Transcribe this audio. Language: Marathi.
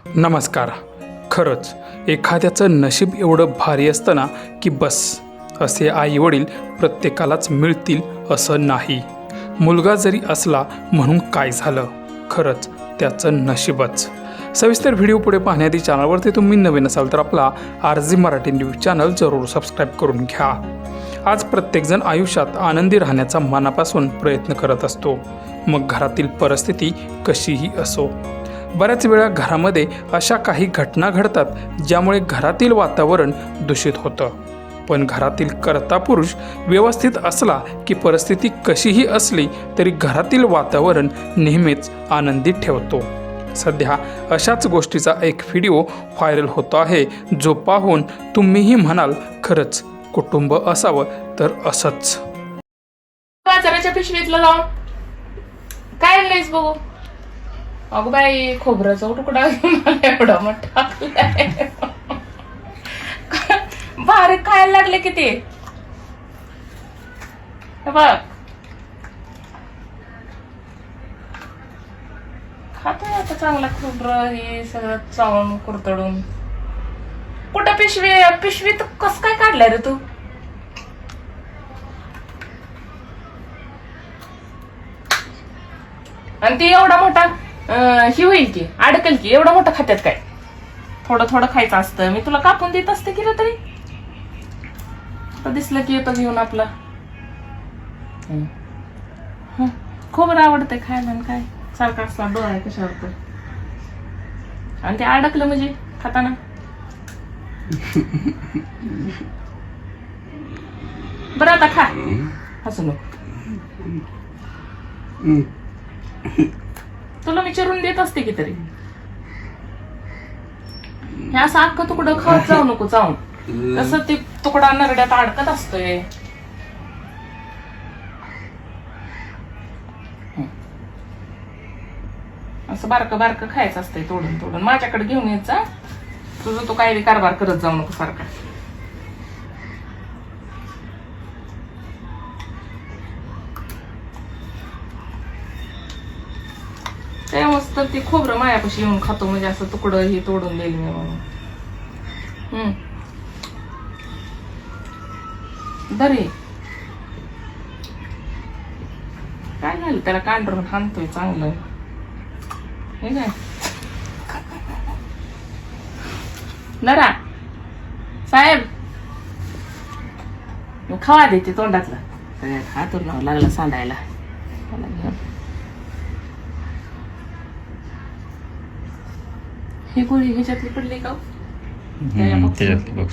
नमस्कार. खरंच एखाद्याचं नशीब एवढं भारी असतं ना की बस, असे आईवडील प्रत्येकालाच मिळतील असं नाही. मुलगा जरी असला म्हणून काय झालं, खरंच त्याचं नशीबच. सविस्तर व्हिडिओ पुढे पाहण्याआधी चॅनलवरती तुम्ही नवीन असाल तर आपला RG मराठी न्यूज चॅनल जरूर सबस्क्राईब करून घ्या. आज प्रत्येकजण आयुष्यात आनंदी राहण्याचा मनापासून प्रयत्न करत असतो, मग घरातील परिस्थिती कशीही असो. बऱ्याच वेळा घरामध्ये अशा काही घटना घडतात ज्यामुळे घरातील वातावरण दूषित होतं. पण घरातील कर्ता पुरुष व्यवस्थित असला की परिस्थिती कशीही असली तरी घरातील वातावरण नेहमीच आनंदी ठेवतो. सध्या अशाच गोष्टीचा एक व्हिडिओ व्हायरल होतो आहे, जो पाहून तुम्हीही म्हणाल खरंच कुटुंब असावं तर असंच. बाजाराच्या पिशवीतलं लावून काय आणलंयस बघू. अगं बाई, खोबऱ्याचा तुकडा एवढा मोठा भारी खायला लागले किती. बघ खातोय आता चांगला खोबरं हे सगळं चावून कुरतडून. कुठं पिशवीत कस काय काढलंय रे तू. आणि ती एवढा मोठा ही होईल की अडकल की. एवढं मोठं खात्यात काय, थोडं थोडं खायचं असतं. मी तुला कापून देत असते की रे, तरी दिसलं की येतं घेऊन आपला. खोबरं आवडतंय खायला, काय सारखा असला डोळा आहे कशावर तर. आणि ते अडकलं म्हणजे खाताना बरं. आता खा, हसू नको. तुला मी चिरून देत असते की तरी. हे असं अख्खं तुकडं खात जाऊ नको चावून. कसं ते तुकडा नरड्यात अडकत असतोय. असं बारकं बारकं खायचं असतंय तोडून तोडून. माझ्याकडे घेऊन यायचा तुझं, तो काय कारभार करत जाऊ नको सारखा. ते मस्त ते खोबरं मायापाशी येऊन खातो, म्हणजे असं तुकडं हे तोडून देईल मी म्हणून. दरे काय झालं त्याला, कांडरून हाणतोय चांगलं हे काय. नरा साहेब, खवा देते तोंडातला सगळ्यात हातून लागला सांडायला. ही गोळी ह्याच्यातली पडली का. त्याच्यातली बघ.